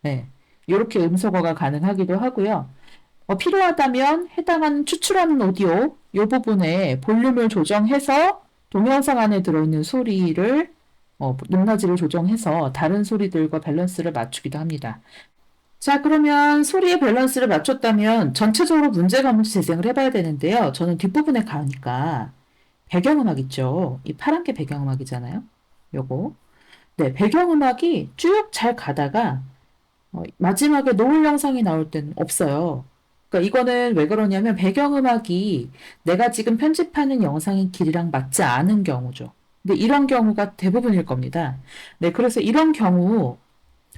네, 이렇게 음소거가 가능하기도 하고요. 필요하다면 해당하는 추출하는 오디오 이 부분에 볼륨을 조정해서 동영상 안에 들어있는 소리를 높낮이를 조정해서 다른 소리들과 밸런스를 맞추기도 합니다. 자, 그러면 소리의 밸런스를 맞췄다면 전체적으로 문제감을 재생을 해봐야 되는데요. 저는 뒷부분에 가니까 배경음악 있죠. 이 파란 게 배경음악이잖아요. 요거. 네, 배경음악이 쭉 잘 가다가 마지막에 노을 영상이 나올 때는 없어요. 그러니까 이거는 왜 그러냐면 배경음악이 내가 지금 편집하는 영상의 길이랑 맞지 않은 경우죠. 근데 이런 경우가 대부분일 겁니다. 네, 그래서 이런 경우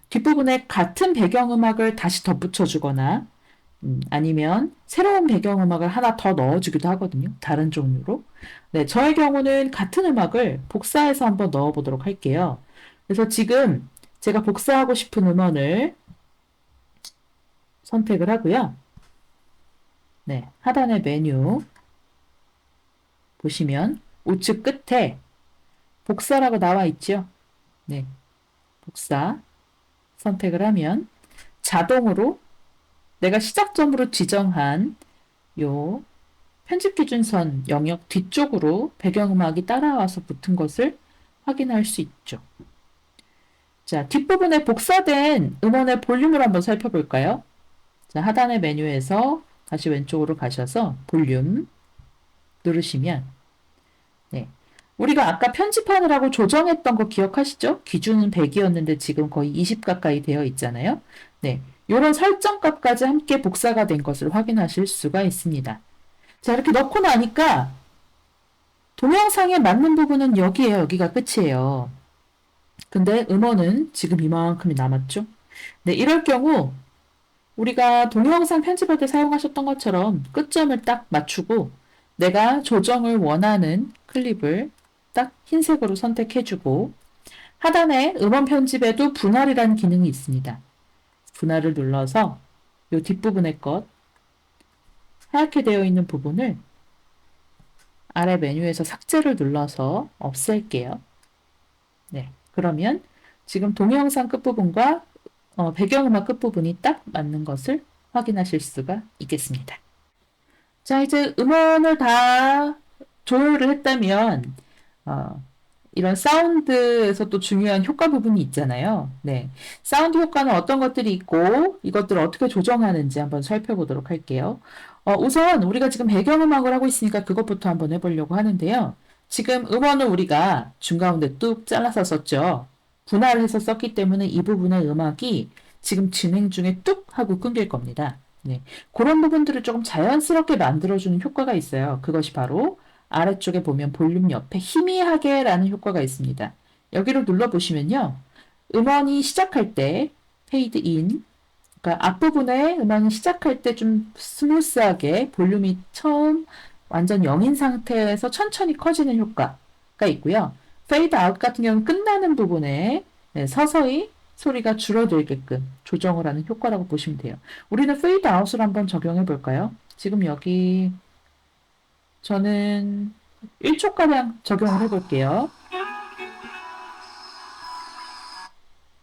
뒷부분에 같은 배경음악을 다시 덧붙여 주거나 아니면 새로운 배경음악을 하나 더 넣어주기도 하거든요. 다른 종류로. 네, 저의 경우는 같은 음악을 복사해서 한번 넣어보도록 할게요. 그래서 지금 제가 복사하고 싶은 음원을 선택을 하고요. 네, 하단의 메뉴 보시면 우측 끝에 복사라고 나와 있죠. 네, 복사 선택을 하면 자동으로 내가 시작점으로 지정한 요 편집 기준선 영역 뒤쪽으로 배경음악이 따라와서 붙은 것을 확인할 수 있죠. 자, 뒷부분에 복사된 음원의 볼륨을 한번 살펴볼까요? 자, 하단의 메뉴에서 다시 왼쪽으로 가셔서 볼륨 누르시면 네. 우리가 아까 편집하느라고 조정했던 거 기억하시죠? 기준은 100이었는데 지금 거의 20 가까이 되어 있잖아요. 네. 이런 설정값까지 함께 복사가 된 것을 확인하실 수가 있습니다. 자, 이렇게 넣고 나니까 동영상에 맞는 부분은 여기에요. 여기가 끝이에요. 근데 음원은 지금 이만큼이 남았죠? 네, 이럴 경우 우리가 동영상 편집할 때 사용하셨던 것처럼 끝점을 딱 맞추고 내가 조정을 원하는 클립을 딱 흰색으로 선택해주고 하단에 음원 편집에도 분할이라는 기능이 있습니다. 분할을 눌러서 이 뒷부분의 것 하얗게 되어 있는 부분을 아래 메뉴에서 삭제를 눌러서 없앨게요. 네, 그러면 지금 동영상 끝부분과 배경음악 끝부분이 딱 맞는 것을 확인하실 수가 있겠습니다. 자, 이제 음원을 다 조율을 했다면 이런 사운드에서 또 중요한 효과 부분이 있잖아요. 네, 사운드 효과는 어떤 것들이 있고 이것들을 어떻게 조정하는지 한번 살펴보도록 할게요. 우선 우리가 지금 배경음악을 하고 있으니까 그것부터 한번 해보려고 하는데요. 지금 음원을 우리가 중가운데 뚝 잘라서 썼죠. 분할을 해서 썼기 때문에 이 부분의 음악이 지금 진행 중에 뚝 하고 끊길 겁니다. 네. 그런 부분들을 조금 자연스럽게 만들어주는 효과가 있어요. 그것이 바로 아래쪽에 보면 볼륨 옆에 희미하게 라는 효과가 있습니다. 여기를 눌러보시면요. 음원이 시작할 때 페이드 인, 그러니까 앞부분에 음악이 시작할 때 좀 스무스하게 볼륨이 처음 완전 0인 상태에서 천천히 커지는 효과가 있고요. 페이드 아웃 같은 경우는 끝나는 부분에 네, 서서히 소리가 줄어들게끔 조정을 하는 효과라고 보시면 돼요. 우리는 페이드 아웃을 한번 적용해 볼까요? 지금 여기 저는 1초가량 적용을 해 볼게요.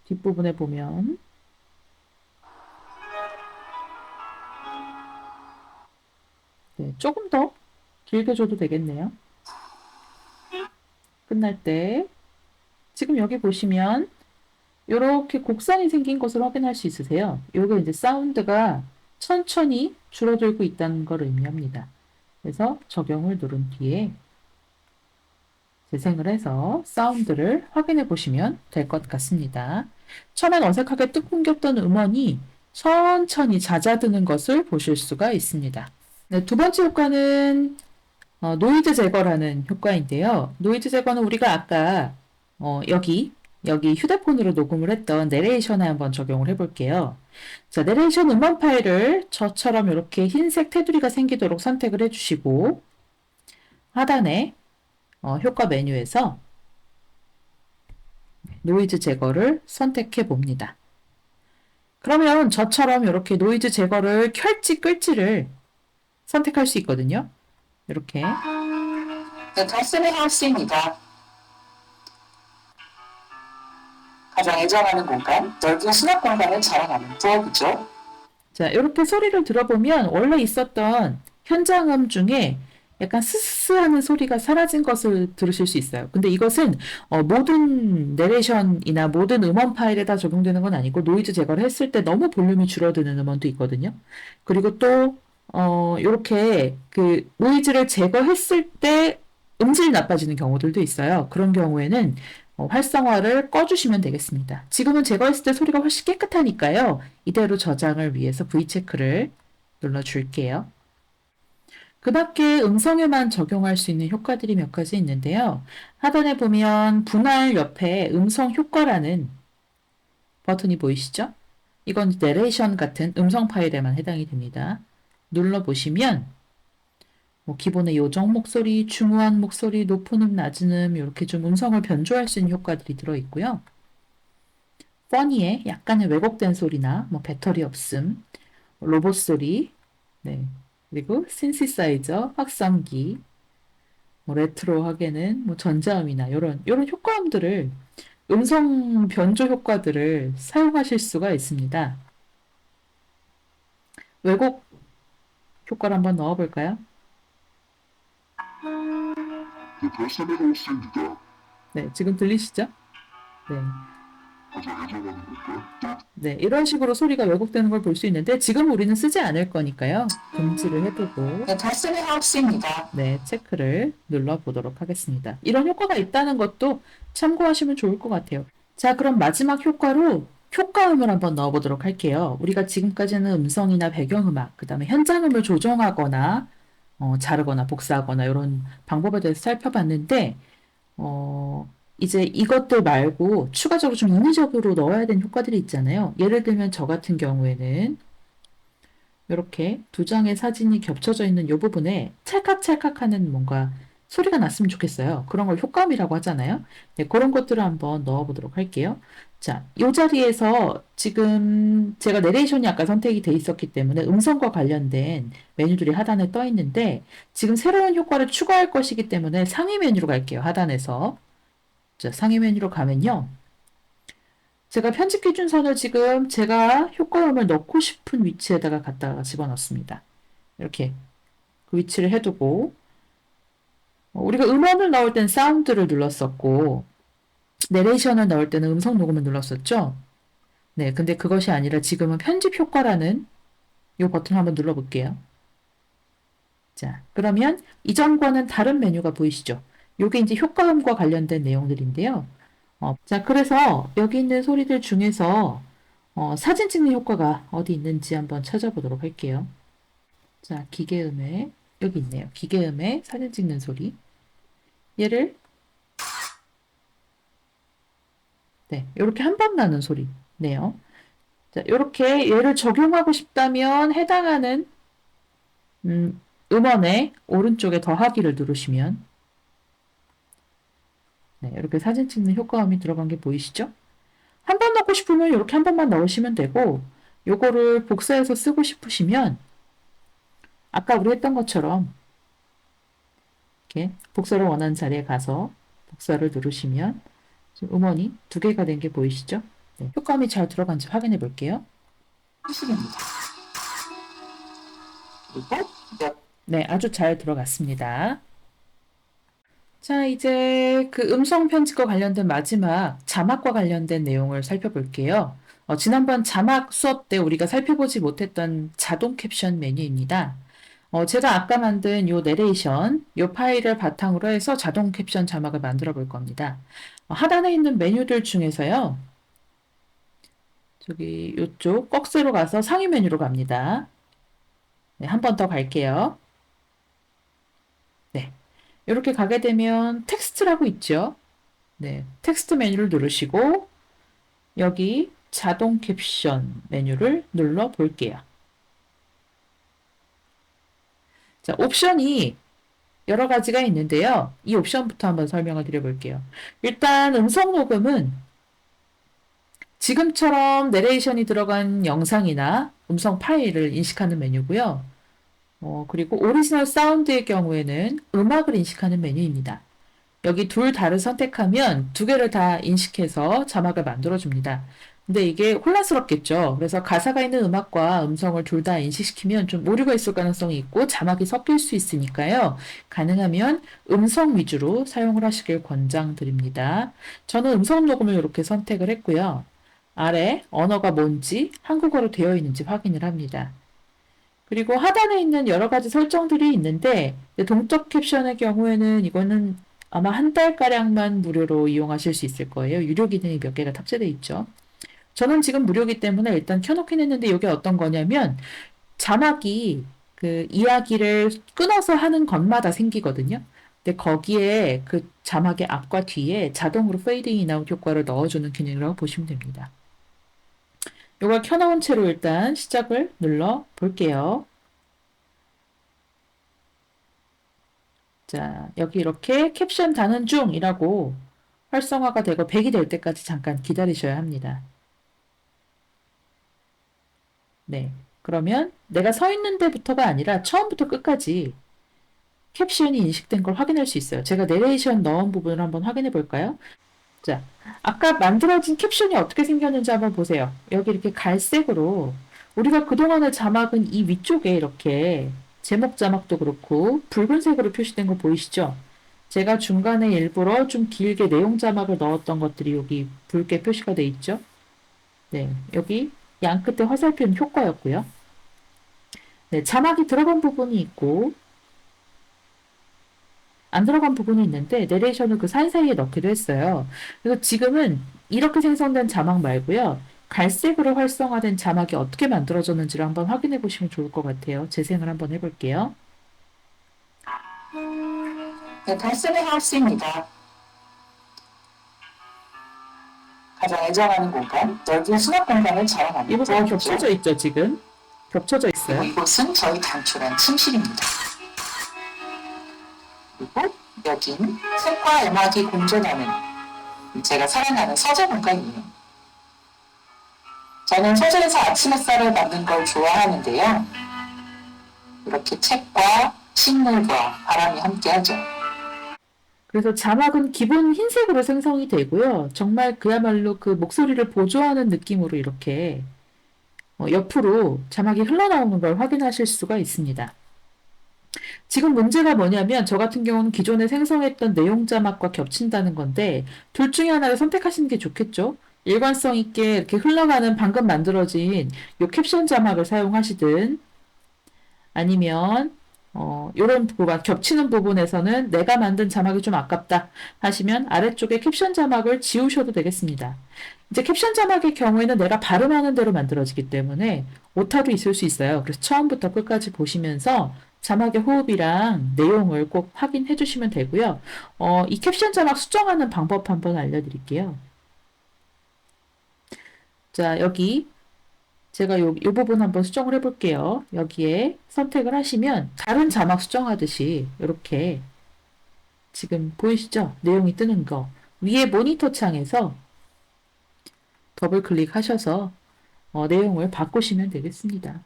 뒷부분에 보면 네, 조금 더 길게 줘도 되겠네요. 끝날 때 지금 여기 보시면 이렇게 곡선이 생긴 것을 확인할 수 있으세요. 요게 이제 사운드가 천천히 줄어들고 있다는 걸 의미합니다. 그래서 적용을 누른 뒤에 재생을 해서 사운드를 확인해 보시면 될 것 같습니다. 처음엔 어색하게 뚝 끊겼던 음원이 천천히 잦아드는 것을 보실 수가 있습니다. 네, 두 번째 효과는 노이즈 제거라는 효과인데요. 노이즈 제거는 우리가 아까 여기 휴대폰으로 녹음을 했던 내레이션에 한번 적용을 해볼게요. 자, 내레이션 음원 파일을 저처럼 이렇게 흰색 테두리가 생기도록 선택을 해주시고 하단에 효과 메뉴에서 노이즈 제거를 선택해 봅니다. 그러면 저처럼 이렇게 노이즈 제거를 켤지 끌지를 선택할 수 있거든요. 이렇게. 네, 달콤의 하우스입니다. 가장 애정하는 공간, 넓은 수납 공간을 자랑하는 부엌이죠. 자, 이렇게 소리를 들어보면 원래 있었던 현장음 중에 약간 스스스 하는 소리가 사라진 것을 들으실 수 있어요. 근데 이것은 모든 내레이션이나 모든 음원 파일에 다 적용되는 건 아니고 노이즈 제거를 했을 때 너무 볼륨이 줄어드는 음원도 있거든요. 그리고 또 요렇게 그 노이즈를 제거했을 때 음질이 나빠지는 경우들도 있어요. 그런 경우에는 활성화를 꺼주시면 되겠습니다. 지금은 제거했을 때 소리가 훨씬 깨끗하니까요. 이대로 저장을 위해서 V체크를 눌러줄게요. 그 밖에 음성에만 적용할 수 있는 효과들이 몇 가지 있는데요. 하단에 보면 분할 옆에 음성 효과라는 버튼이 보이시죠? 이건 내레이션 같은 음성 파일에만 해당이 됩니다. 눌러보시면 뭐 기본의 요정 목소리, 중후한 목소리, 높은 음, 낮은 음 이렇게 좀 음성을 변조할 수 있는 효과들이 들어있고요. 퍼니의 약간의 왜곡된 소리나 뭐 배터리 없음, 로봇 소리, 네. 그리고 신시사이저, 확성기, 뭐 레트로하게는 뭐 전자음이나 이런 효과음들을 음성 변조 효과들을 사용하실 수가 있습니다. 왜곡 효과를 한번 넣어볼까요? 네, 달콤의 하우스입니다. 네, 지금 들리시죠? 네. 가장 애정하는 공간, 네, 이런 식으로 소리가 왜곡되는 걸 볼 수 있는데 지금 우리는 쓰지 않을 거니까요. 금지를 해두고 네, 달콤의 하우스입니다. 네, 체크를 눌러보도록 하겠습니다. 이런 효과가 있다는 것도 참고하시면 좋을 것 같아요. 자, 그럼 마지막 효과로 효과음을 한번 넣어보도록 할게요. 우리가 지금까지는 음성이나 배경음악, 그 다음에 현장음을 조정하거나 자르거나 복사하거나 이런 방법에 대해서 살펴봤는데 이제 이것들 말고 추가적으로 좀 인위적으로 넣어야 되는 효과들이 있잖아요. 예를 들면 저 같은 경우에는 이렇게 두 장의 사진이 겹쳐져 있는 이 부분에 찰칵찰칵 하는 뭔가 소리가 났으면 좋겠어요. 그런 걸 효과음이라고 하잖아요. 네, 그런 것들을 한번 넣어보도록 할게요. 자, 이 자리에서 지금 제가 내레이션이 아까 선택이 돼 있었기 때문에 음성과 관련된 메뉴들이 하단에 떠 있는데 지금 새로운 효과를 추가할 것이기 때문에 상위 메뉴로 갈게요. 하단에서. 자, 상위 메뉴로 가면요. 제가 편집 기준선을 지금 제가 효과음을 넣고 싶은 위치에다가 갖다가 집어넣습니다. 이렇게 그 위치를 해두고 우리가 음원을 넣을 땐 사운드를 눌렀었고 내레이션을 넣을 때는 음성 녹음을 눌렀었죠. 네, 근데 그것이 아니라 지금은 편집 효과라는 이 버튼을 한번 눌러볼게요. 자, 그러면 이전과는 다른 메뉴가 보이시죠? 요게 이제 효과음과 관련된 내용들인데요. 자, 그래서 여기 있는 소리들 중에서 사진 찍는 효과가 어디 있는지 한번 찾아보도록 할게요. 자, 기계음에, 여기 있네요. 기계음에 사진 찍는 소리. 얘를, 네, 이렇게 한 번 나는 소리네요. 자, 이렇게 얘를 적용하고 싶다면 해당하는 음원의 오른쪽에 더하기를 누르시면 네, 이렇게 사진 찍는 효과음이 들어간 게 보이시죠? 한 번 넣고 싶으면 이렇게 한 번만 넣으시면 되고 요거를 복사해서 쓰고 싶으시면 아까 우리 했던 것처럼 이렇게 복사를 원하는 자리에 가서 복사를 누르시면 지금 음원이 두 개가 된 게 보이시죠? 네, 효과음이 잘 들어간지 확인해 볼게요. 현실입니다. 그리고 몇 네, 아주 잘 들어갔습니다. 자, 이제 그 음성 편집과 관련된 마지막 자막과 관련된 내용을 살펴볼게요. 지난번 자막 수업 때 우리가 살펴보지 못했던 자동 캡션 메뉴입니다. 제가 아까 만든 요 내레이션, 요 파일을 바탕으로 해서 자동 캡션 자막을 만들어 볼 겁니다. 하단에 있는 메뉴들 중에서요. 저기 요쪽 꺽쇠로 가서 상위 메뉴로 갑니다. 네, 한 번 더 갈게요. 네. 이렇게 가게 되면 텍스트라고 있죠. 네. 텍스트 메뉴를 누르시고 여기 자동 캡션 메뉴를 눌러 볼게요. 자, 옵션이 여러 가지가 있는데요. 이 옵션부터 한번 설명을 드려볼게요. 일단 음성 녹음은 지금처럼 내레이션이 들어간 영상이나 음성 파일을 인식하는 메뉴고요. 그리고 오리지널 사운드의 경우에는 음악을 인식하는 메뉴입니다. 여기 둘 다를 선택하면 두 개를 다 인식해서 자막을 만들어줍니다. 근데 이게 혼란스럽겠죠. 그래서 가사가 있는 음악과 음성을 둘 다 인식시키면 좀 오류가 있을 가능성이 있고 자막이 섞일 수 있으니까요. 가능하면 음성 위주로 사용을 하시길 권장드립니다. 저는 음성 녹음을 이렇게 선택을 했고요. 아래 언어가 뭔지 한국어로 되어 있는지 확인을 합니다. 그리고 하단에 있는 여러 가지 설정들이 있는데 동적 캡션의 경우에는 이거는 아마 한 달가량만 무료로 이용하실 수 있을 거예요. 유료 기능이 몇 개가 탑재되어 있죠. 저는 지금 무료이기 때문에 일단 켜놓긴 했는데 이게 어떤 거냐면 자막이 그 이야기를 끊어서 하는 것마다 생기거든요. 근데 거기에 그 자막의 앞과 뒤에 자동으로 페이딩 인아웃 효과를 넣어주는 기능이라고 보시면 됩니다. 이걸 켜놓은 채로 일단 시작을 눌러 볼게요. 자, 여기 이렇게 캡션 다는 중이라고 활성화가 되고 100이 될 때까지 잠깐 기다리셔야 합니다. 네. 그러면 내가 서 있는 데부터가 아니라 처음부터 끝까지 캡션이 인식된 걸 확인할 수 있어요. 제가 내레이션 넣은 부분을 한번 확인해 볼까요? 자, 아까 만들어진 캡션이 어떻게 생겼는지 한번 보세요. 여기 이렇게 갈색으로 우리가 그동안의 자막은 이 위쪽에 이렇게 제목 자막도 그렇고 붉은색으로 표시된 거 보이시죠? 제가 중간에 일부러 좀 길게 내용 자막을 넣었던 것들이 여기 붉게 표시가 돼 있죠? 네, 여기 양 끝에 화살표는 효과였고요. 네, 자막이 들어간 부분이 있고 안 들어간 부분이 있는데 내레이션을 그 사이사이에 넣기도 했어요. 그래서 지금은 이렇게 생성된 자막 말고요. 갈색으로 활성화된 자막이 어떻게 만들어졌는지를 한번 확인해 보시면 좋을 것 같아요. 재생을 한번 해볼게요. 네, 달섬의 하우스입니다. 가장 애정하는 공간, 넓은 수납 공간을 자랑합니다. 이 부분 겹쳐져 있죠, 지금? 겹쳐져 그리고 있어요. 이곳은 저희 단촐한 침실입니다. 그리고 여긴 색과 음악이 공존하는 제가 사랑하는 서재 공간이에요. 저는 서재에서 아침 햇살을 받는 걸 좋아하는데요. 이렇게 책과 식물과 바람이 함께하죠. 그래서 자막은 기본 흰색으로 생성이 되고요. 정말 그야말로 그 목소리를 보조하는 느낌으로 이렇게 옆으로 자막이 흘러나오는 걸 확인하실 수가 있습니다. 지금 문제가 뭐냐면 저 같은 경우는 기존에 생성했던 내용 자막과 겹친다는 건데 둘 중에 하나를 선택하시는 게 좋겠죠? 일관성 있게 이렇게 흘러가는 방금 만들어진 요 캡션 자막을 사용하시든 아니면 요런 부분, 겹치는 부분에서는 내가 만든 자막이 좀 아깝다 하시면 아래쪽에 캡션 자막을 지우셔도 되겠습니다. 이제 캡션 자막의 경우에는 내가 발음하는 대로 만들어지기 때문에 오타도 있을 수 있어요. 그래서 처음부터 끝까지 보시면서 자막의 호흡이랑 내용을 꼭 확인해 주시면 되고요. 이 캡션 자막 수정하는 방법 한번 알려드릴게요. 자, 여기 제가 요 부분 한번 수정을 해볼게요. 여기에 선택을 하시면 다른 자막 수정하듯이 이렇게 지금 보이시죠? 내용이 뜨는 거. 위에 모니터 창에서 더블 클릭하셔서 내용을 바꾸시면 되겠습니다.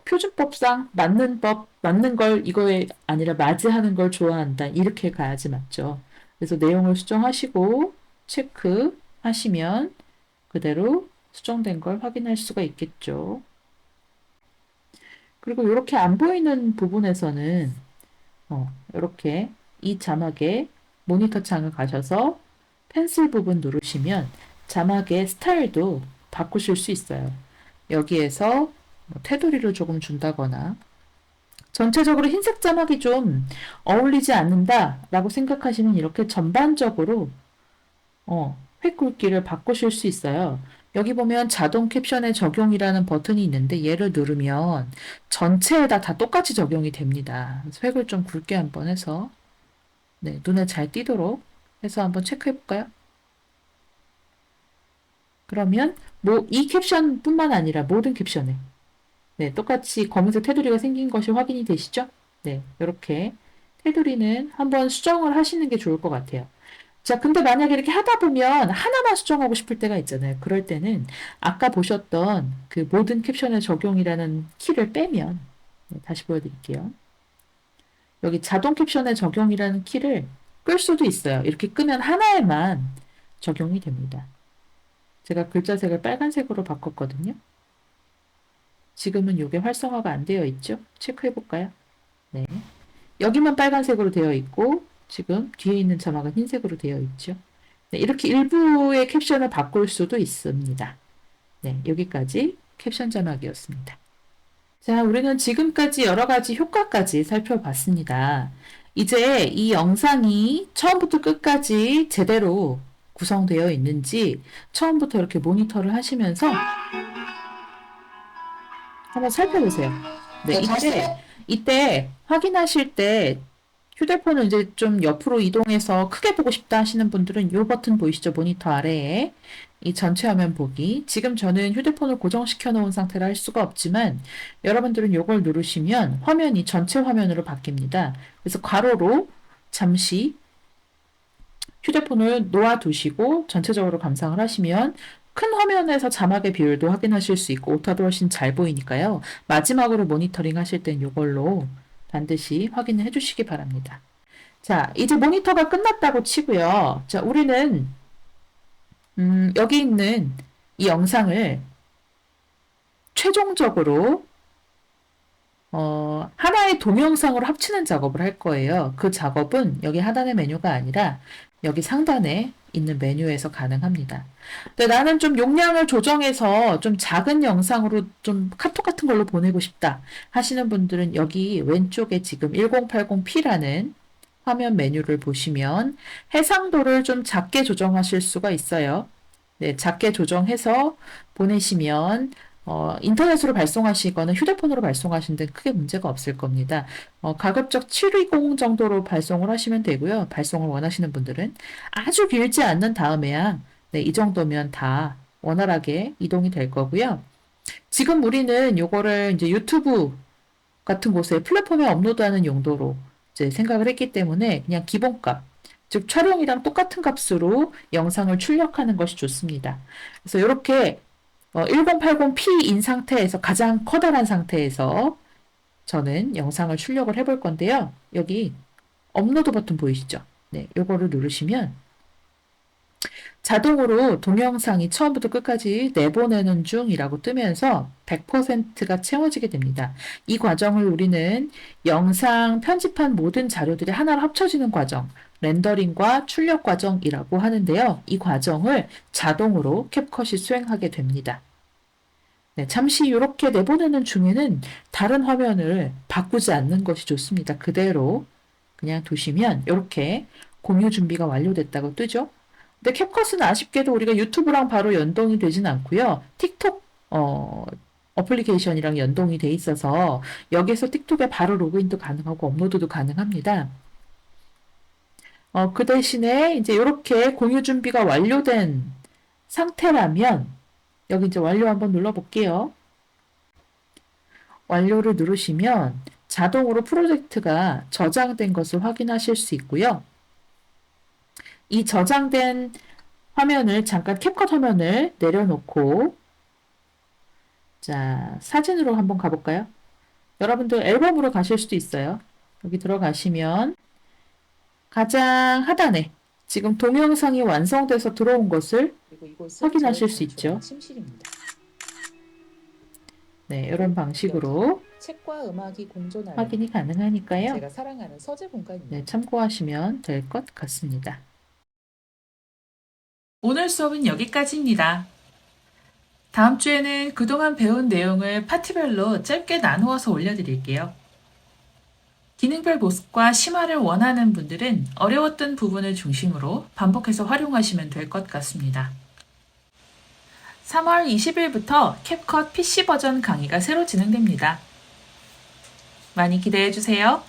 표준법상 맞는 걸 이거에 아니라 맞이하는 걸 좋아한다. 이렇게 가야지 맞죠. 그래서 내용을 수정하시고 체크하시면 그대로 수정된 걸 확인할 수가 있겠죠. 그리고 이렇게 안 보이는 부분에서는 이렇게 이 자막에 모니터 창을 가셔서 펜슬 부분 누르시면 자막의 스타일도 바꾸실 수 있어요. 여기에서 테두리를 조금 준다거나 전체적으로 흰색 자막이 좀 어울리지 않는다 라고 생각하시면 이렇게 전반적으로 획굵기를 바꾸실 수 있어요. 여기 보면 자동 캡션의 적용이라는 버튼이 있는데 얘를 누르면 전체에다 다 똑같이 적용이 됩니다. 그래서 획을 좀 굵게 한번 해서 눈에 잘 띄도록 해서 한번 체크해 볼까요? 그러면 이 캡션뿐만 아니라 모든 캡션에 똑같이 검은색 테두리가 생긴 것이 확인이 되시죠? 이렇게 테두리는 한번 수정을 하시는 게 좋을 것 같아요. 자, 근데 만약에 이렇게 하다 보면 하나만 수정하고 싶을 때가 있잖아요. 그럴 때는 아까 보셨던 그 모든 캡션의 적용이라는 키를 빼면 다시 보여드릴게요. 여기 자동 캡션의 적용이라는 키를 끌 수도 있어요. 이렇게 끄면 하나에만 적용이 됩니다. 제가 글자색을 빨간색으로 바꿨거든요. 지금은 이게 활성화가 안 되어 있죠? 체크해 볼까요? 네. 여기만 빨간색으로 되어 있고 지금 뒤에 있는 자막은 흰색으로 되어 있죠. 이렇게 일부의 캡션을 바꿀 수도 있습니다. 여기까지 캡션 자막이었습니다. 자, 우리는 지금까지 여러 가지 효과까지 살펴봤습니다. 이제 이 영상이 처음부터 끝까지 제대로 구성되어 있는지 처음부터 이렇게 모니터를 하시면서 한번 살펴보세요. 이때 확인하실 때 휴대폰을 이제 좀 옆으로 이동해서 크게 보고 싶다 하시는 분들은 이 버튼 보이시죠? 모니터 아래에 이 전체 화면 보기. 지금 저는 휴대폰을 고정시켜 놓은 상태라 할 수가 없지만 여러분들은 이걸 누르시면 화면이 전체 화면으로 바뀝니다. 그래서 괄호로 잠시 휴대폰을 놓아두시고 전체적으로 감상을 하시면 큰 화면에서 자막의 비율도 확인하실 수 있고 오타도 훨씬 잘 보이니까요. 마지막으로 모니터링 하실 땐 이걸로 반드시 확인을 해주시기 바랍니다. 자, 이제 모니터가 끝났다고 치고요. 자, 우리는 여기 있는 이 영상을 최종적으로 하나의 동영상으로 합치는 작업을 할 거예요. 그 작업은 여기 하단의 메뉴가 아니라 여기 상단에 있는 메뉴에서 가능합니다. 근데 나는 좀 용량을 조정해서 좀 작은 영상으로 좀 카톡 같은 걸로 보내고 싶다 하시는 분들은 여기 왼쪽에 지금 1080p라는 화면 메뉴를 보시면 해상도를 좀 작게 조정하실 수가 있어요. 작게 조정해서 보내시면 인터넷으로 발송하시거나 휴대폰으로 발송하시는 데는 크게 문제가 없을 겁니다. 가급적 720 정도로 발송을 하시면 되고요. 발송을 원하시는 분들은 아주 길지 않는 다음에야 이 정도면 다 원활하게 이동이 될 거고요. 지금 우리는 요거를 이제 유튜브 같은 곳에 플랫폼에 업로드하는 용도로 이제 생각을 했기 때문에 그냥 기본값, 즉 촬영이랑 똑같은 값으로 영상을 출력하는 것이 좋습니다. 그래서 이렇게 1080p인 상태에서 가장 커다란 상태에서 저는 영상을 출력을 해볼 건데요. 여기 업로드 버튼 보이시죠? 요거를 누르시면 자동으로 동영상이 처음부터 끝까지 내보내는 중이라고 뜨면서 100%가 채워지게 됩니다. 이 과정을 우리는 영상 편집한 모든 자료들이 하나로 합쳐지는 과정, 렌더링과 출력 과정이라고 하는데요. 이 과정을 자동으로 캡컷이 수행하게 됩니다. 네, 잠시 이렇게 내보내는 중에는 다른 화면을 바꾸지 않는 것이 좋습니다. 그대로 그냥 두시면 이렇게 공유 준비가 완료됐다고 뜨죠. 근데 캡컷은 아쉽게도 우리가 유튜브랑 바로 연동이 되진 않고요. 틱톡 어플리케이션이랑 연동이 돼 있어서 여기서 틱톡에 바로 로그인도 가능하고 업로드도 가능합니다. 그 대신에 이제 이렇게 공유 준비가 완료된 상태라면 여기 이제 완료 한번 눌러볼게요. 완료를 누르시면 자동으로 프로젝트가 저장된 것을 확인하실 수 있고요. 이 저장된 화면을 잠깐 캡컷 화면을 내려놓고 자, 사진으로 한번 가볼까요? 여러분들 앨범으로 가실 수도 있어요. 여기 들어가시면 가장 하단에 지금 동영상이 완성돼서 들어온 것을 확인하실 수 있죠. 침실입니다. 네, 이런 방식으로 책과 음악이 공존하는 확인이 가능하니까요. 제가 사랑하는 서재 공간입니다. 네, 참고하시면 될 것 같습니다. 오늘 수업은 여기까지입니다. 다음 주에는 그동안 배운 내용을 파트별로 짧게 나누어서 올려드릴게요. 기능별 모습과 심화를 원하는 분들은 어려웠던 부분을 중심으로 반복해서 활용하시면 될 것 같습니다. 3월 20일부터 캡컷 PC 버전 강의가 새로 진행됩니다. 많이 기대해주세요.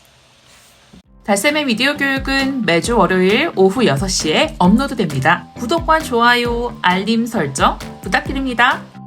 달쌤의 미디어 교육은 매주 월요일 오후 6시에 업로드됩니다. 구독과 좋아요, 알림 설정 부탁드립니다.